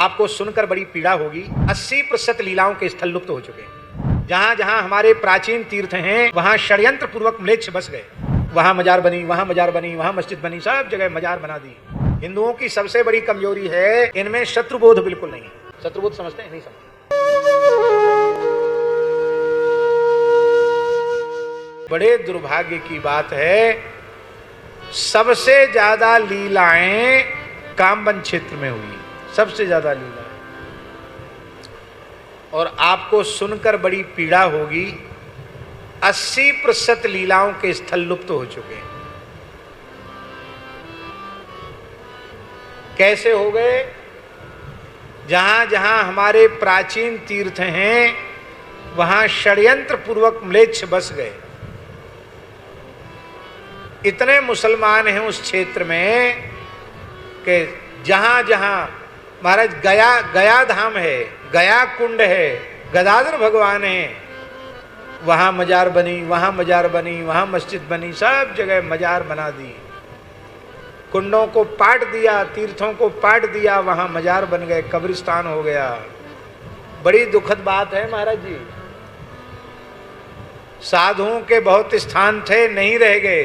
आपको सुनकर बड़ी पीड़ा होगी। 80% लीलाओं के स्थल लुप्त हो चुके हैं। जहां जहां हमारे प्राचीन तीर्थ हैं वहां षड्यंत्र पूर्वक म्लेच्छ बस गए। वहां मजार बनी, वहां मजार बनी, वहां मस्जिद बनी, सब जगह मजार बना दी। हिंदुओं की सबसे बड़ी कमजोरी है इनमें शत्रुबोध बिल्कुल नहीं है। शत्रुबोध समझते हैं? नहीं समझते। बड़े दुर्भाग्य की बात है, सबसे ज्यादा लीलाएं कामबन क्षेत्र में हुई, सबसे ज्यादा लीला। और आपको सुनकर बड़ी पीड़ा होगी, 80% लीलाओं के स्थल लुप्त हो चुके हैं। कैसे हो गए? जहां जहां हमारे प्राचीन तीर्थ हैं वहां षड्यंत्र पूर्वक म्लेच्छ बस गए। इतने मुसलमान हैं उस क्षेत्र में कि जहां जहां महाराज गया धाम है, गया कुंड है, गदाधर भगवान है, वहां मजार बनी, वहां मजार बनी, वहां मस्जिद बनी, सब जगह मजार बना दी। कुंडों को पाट दिया, तीर्थों को पाट दिया, वहां मजार बन गए, कब्रिस्तान हो गया। बड़ी दुखद बात है महाराज जी। साधुओं के बहुत स्थान थे, नहीं रह गए,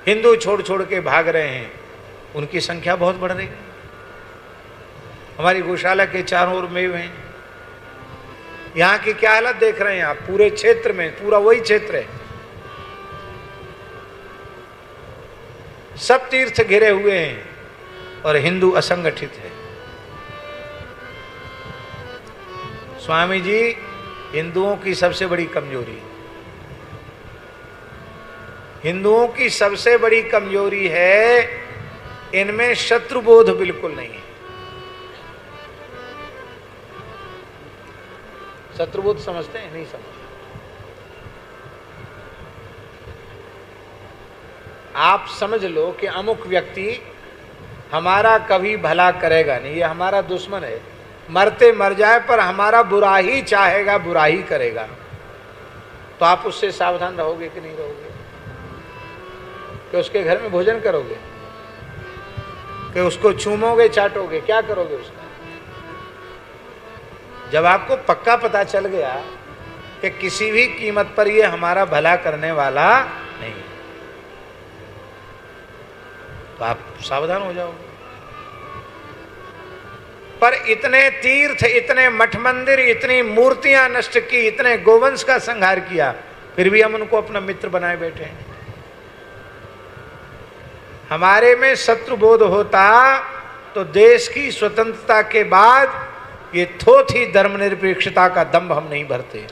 हिंदू छोड़ छोड़ के भाग रहे हैं, उनकी संख्या बहुत बढ़ रही है। हमारी गौशाला के चारों ओर मेव हैं। यहाँ की क्या हालत देख रहे हैं आप? पूरे क्षेत्र में, पूरा वही क्षेत्र है, सब तीर्थ घिरे हुए हैं और हिंदू असंगठित है। स्वामी जी, हिंदुओं की सबसे बड़ी कमजोरी, हिंदुओं की सबसे बड़ी कमजोरी है इनमें शत्रुबोध बिल्कुल नहीं है। शत्रुबोध समझते हैं? नहीं समझते। आप समझ लो कि अमुक व्यक्ति हमारा कभी भला करेगा नहीं, ये हमारा दुश्मन है, मरते मर जाए पर हमारा बुरा ही चाहेगा, बुरा ही करेगा, तो आप उससे सावधान रहोगे कि नहीं रहोगे? कि उसके घर में भोजन करोगे, कि उसको चूमोगे, चाटोगे, क्या करोगे उसका? जब आपको पक्का पता चल गया कि किसी भी कीमत पर ये हमारा भला करने वाला नहीं, तो आप सावधान हो जाओगे। पर इतने तीर्थ, इतने मठ मंदिर, इतनी मूर्तियां नष्ट की, इतने गोवंश का संहार किया, फिर भी हम उनको अपना मित्र बनाए बैठे हैं। हमारे में शत्रुबोध होता तो देश की स्वतंत्रता के बाद ये थोथी धर्मनिरपेक्षता का दंभ हम नहीं भरते।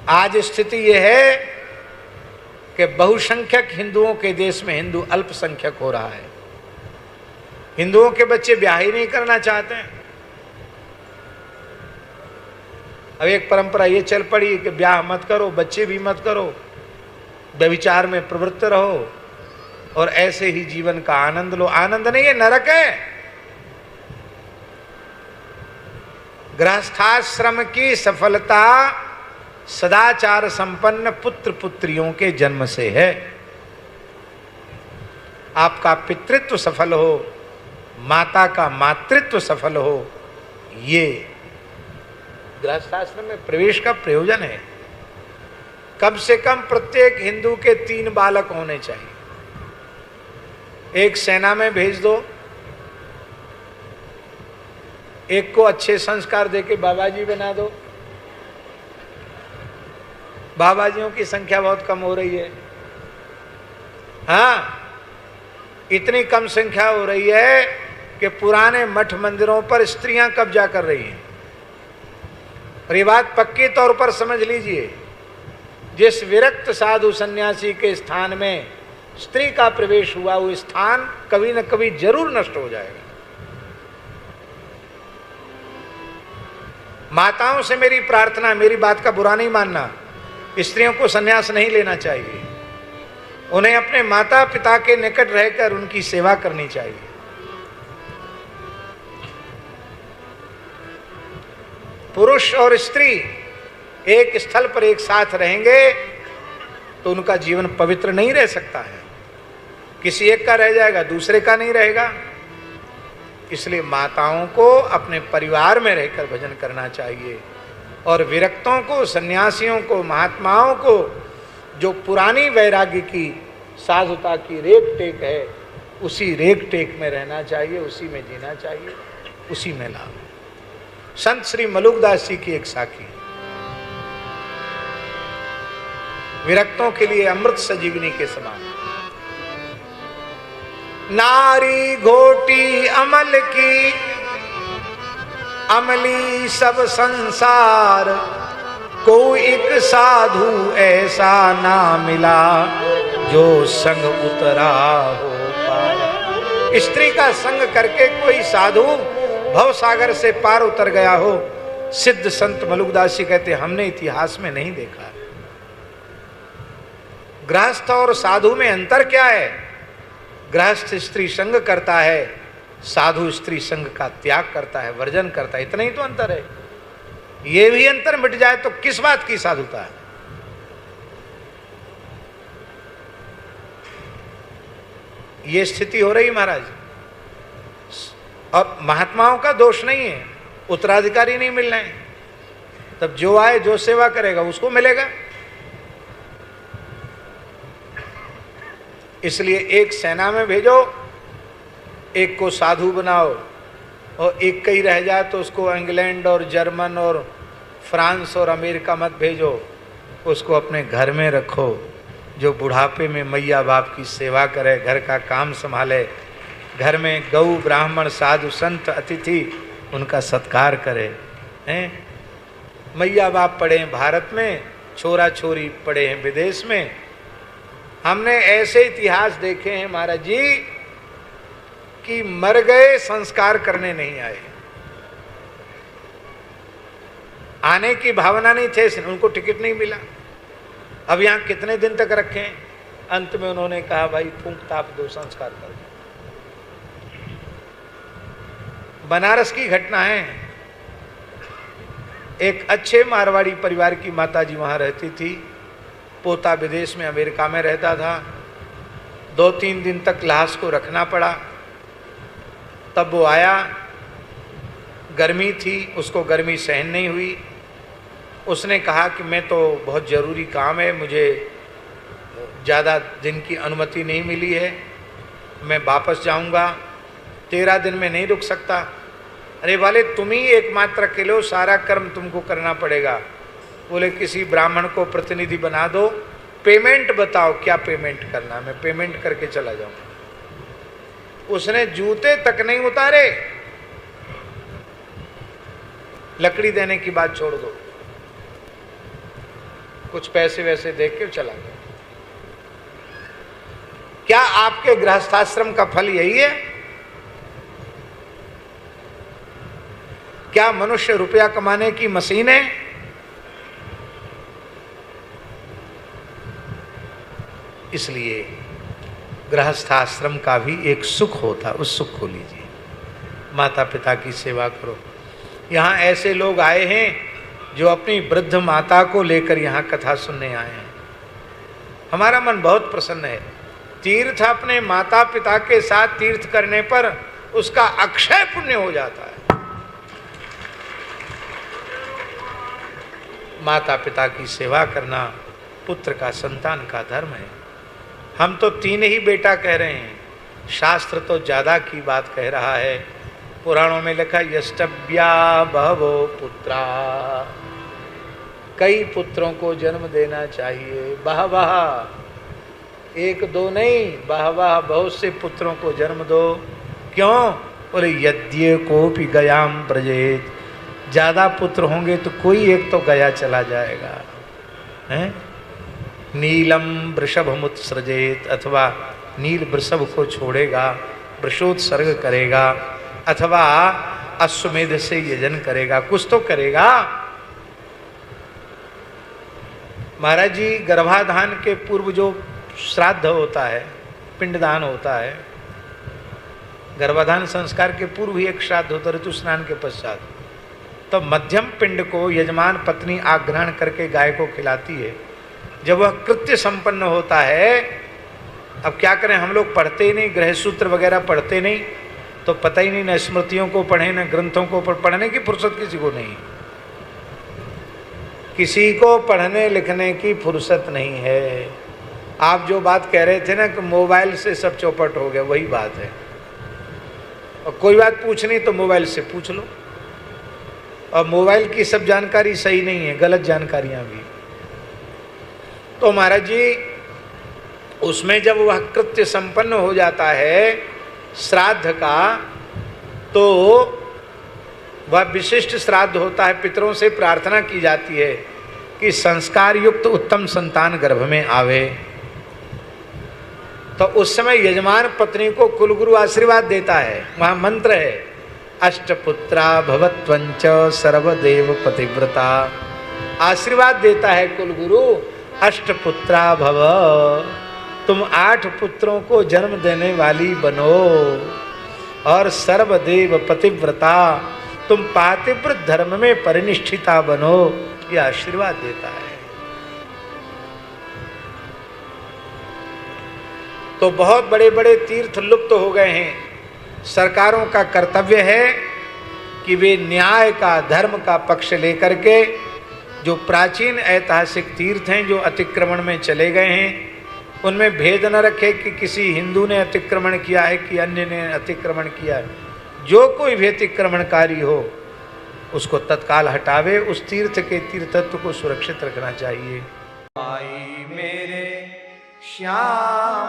आज स्थिति यह है कि बहुसंख्यक हिंदुओं के देश में हिंदू अल्पसंख्यक हो रहा है। हिंदुओं के बच्चे ब्याह ही नहीं करना चाहते हैं। अब एक परंपरा ये चल पड़ी कि ब्याह मत करो, बच्चे भी मत करो, व्यभिचार में प्रवृत्त रहो और ऐसे ही जीवन का आनंद लो। आनंद नहीं, ये नरक है। गृहस्थाश्रम की सफलता सदाचार संपन्न पुत्र पुत्रियों के जन्म से है। आपका पितृत्व सफल हो, माता का मातृत्व सफल हो, ये गृहस्थाश्रम में प्रवेश का प्रयोजन है। कम से कम प्रत्येक हिंदू के 3 बालक होने चाहिए। एक सेना में भेज दो, एक को अच्छे संस्कार देके बाबाजी बना दो। बाबाजियों की संख्या बहुत कम हो रही है। हाँ, इतनी कम संख्या हो रही है कि पुराने मठ मंदिरों पर स्त्रियां कब्जा कर रही हैं। और ये बात पक्की तौर पर समझ लीजिए, जिस विरक्त साधु सन्यासी के स्थान में स्त्री का प्रवेश हुआ, वो स्थान कभी न कभी जरूर नष्ट हो जाएगा। माताओं से मेरी प्रार्थना, मेरी बात का बुरा नहीं मानना, स्त्रियों को संन्यास नहीं लेना चाहिए। उन्हें अपने माता पिता के निकट रहकर उनकी सेवा करनी चाहिए। पुरुष और स्त्री एक स्थल पर एक साथ रहेंगे तो उनका जीवन पवित्र नहीं रह सकता है। किसी एक का रह जाएगा, दूसरे का नहीं रहेगा। इसलिए माताओं को अपने परिवार में रहकर भजन करना चाहिए, और विरक्तों को, सन्यासियों को, महात्माओं को जो पुरानी वैराग्य की, साधुता की रेख टेक है, उसी रेख टेक में रहना चाहिए, उसी में जीना चाहिए, उसी में लाभ। संत श्री मलुकदास जी की एक साखी, विरक्तों के लिए अमृत संजीवनी के समान। नारी घोटी अमल की, अमली सब संसार, कोई एक साधु ऐसा ना मिला, जो संग उतरा हो पार। स्त्री का संग करके कोई साधु भव सागर से पार उतर गया हो, सिद्ध संत मलुकदास जी कहते हमने इतिहास में नहीं देखा। गृहस्थ और साधु में अंतर क्या है? गृहस्थ स्त्री संग करता है, साधु स्त्री संग का त्याग करता है, वर्जन करता है, इतना ही तो अंतर है। ये भी अंतर मिट जाए तो किस बात की साधुता है? ये स्थिति हो रही महाराज। और महात्माओं का दोष नहीं है, उत्तराधिकारी नहीं मिल रहे हैं, तब जो आए जो सेवा करेगा उसको मिलेगा। इसलिए एक सेना में भेजो, एक को साधु बनाओ, और एक कहीं रह जाए तो उसको इंग्लैंड और जर्मन और फ्रांस और अमेरिका मत भेजो, उसको अपने घर में रखो, जो बुढ़ापे में मैया बाप की सेवा करे, घर का काम संभाले, घर में गौ ब्राह्मण साधु संत अतिथि उनका सत्कार करे। हैं मैया बाप पढ़े हैं भारत में, छोरा छोरी पढ़े हैं विदेश में। हमने ऐसे इतिहास देखे हैं महाराज जी कि मर गए, संस्कार करने नहीं आए, आने की भावना नहीं थे, उनको टिकट नहीं मिला। अब यहाँ कितने दिन तक रखें? अंत में उन्होंने कहा भाई फूंक ताप दो, संस्कार कर दो। बनारस की घटना है, एक अच्छे मारवाड़ी परिवार की माताजी वहां रहती थी, पोता विदेश में अमेरिका में रहता था। 2-3 दिन तक लाश को रखना पड़ा, तब वो आया, गर्मी थी, उसको गर्मी सहन नहीं हुई। उसने कहा कि मैं तो बहुत ज़रूरी काम है, मुझे ज़्यादा दिन की अनुमति नहीं मिली है, मैं वापस जाऊंगा, 13 दिन में नहीं रुक सकता। अरे वाले तुम ही एकमात्र अकेले हो, सारा कर्म तुमको करना पड़ेगा। बोले किसी ब्राह्मण को प्रतिनिधि बना दो, पेमेंट बताओ क्या पेमेंट करना, मैं पेमेंट करके चला जाऊंगा। उसने जूते तक नहीं उतारे, लकड़ी देने की बात छोड़ दो, कुछ पैसे वैसे दे के चला गया। क्या आपके गृहस्थाश्रम का फल यही है? क्या मनुष्य रुपया कमाने की मशीन है? इसलिए गृहस्थाश्रम का भी एक सुख होता, उस सुख को लीजिए, माता पिता की सेवा करो। यहाँ ऐसे लोग आए हैं जो अपनी वृद्ध माता को लेकर यहाँ कथा सुनने आए हैं। हमारा मन बहुत प्रसन्न है। तीर्थ अपने माता पिता के साथ तीर्थ करने पर उसका अक्षय पुण्य हो जाता है। माता पिता की सेवा करना पुत्र का, संतान का धर्म है। हम तो 3 ही बेटा कह रहे हैं, शास्त्र तो ज़्यादा की बात कह रहा है। पुराणों में लिखा यष्टव्या बहवो पुत्रा, कई पुत्रों को जन्म देना चाहिए। बहवः, 1-2 नहीं, बहवः, बहुत से पुत्रों को जन्म दो। क्यों? बोले यद्य कोपि गयाम प्रजेत, ज़्यादा पुत्र होंगे तो कोई एक तो गया चला जाएगा। हैं? नीलम वृषभमुत्सृजेत, अथवा नील वृषभ को छोड़ेगा, वृषोत्सर्ग करेगा, अथवा अश्वमेध से यजन करेगा, कुछ तो करेगा। महाराज जी गर्भाधान के पूर्व जो श्राद्ध होता है, पिंडदान होता है, गर्भाधान संस्कार के पूर्व ही एक श्राद्ध होता है ऋतु स्नान के पश्चात। तो मध्यम पिंड को यजमान पत्नी आग्रहण करके गाय को खिलाती है। जब वह कृत्य संपन्न होता है अब क्या करें, हम लोग पढ़ते ही नहीं, गृह सूत्र वगैरह पढ़ते नहीं, तो पता ही नहीं, न स्मृतियों को पढ़े न ग्रंथों को पढ़ने की फुर्सत किसी को नहीं। किसी को पढ़ने लिखने की फुर्सत नहीं है। आप जो बात कह रहे थे ना कि मोबाइल से सब चौपट हो गया, वही बात है। और कोई बात पूछनी तो मोबाइल से पूछ लो, और मोबाइल की सब जानकारी सही नहीं है, गलत जानकारियां भी। तो महाराज जी उसमें जब वह कृत्य संपन्न हो जाता है श्राद्ध का, तो वह विशिष्ट श्राद्ध होता है। पितरों से प्रार्थना की जाती है कि संस्कार युक्त उत्तम संतान गर्भ में आवे। तो उस समय यजमान पत्नी को कुलगुरु आशीर्वाद देता है। वहाँ मंत्र है, अष्टपुत्रा भवत्वंच सर्वदेव पतिव्रता। आशीर्वाद देता है कुलगुरु, अष्टपुत्रा भव, तुम 8 पुत्रों को जन्म देने वाली बनो, और सर्वदेव पतिव्रता, तुम पातिव्रत धर्म में परिनिष्ठिता बनो। यह आशीर्वाद देता है। तो बहुत बड़े बड़े तीर्थ लुप्त हो गए हैं। सरकारों का कर्तव्य है कि वे न्याय का, धर्म का पक्ष लेकर के जो प्राचीन ऐतिहासिक तीर्थ हैं जो अतिक्रमण में चले गए हैं, उनमें भेद न रखे कि किसी हिंदू ने अतिक्रमण किया है कि अन्य ने अतिक्रमण किया है। जो कोई भी अतिक्रमणकारी हो उसको तत्काल हटावे। उस तीर्थ के तीर्थत्व को सुरक्षित रखना चाहिए। आई मेरे श्याम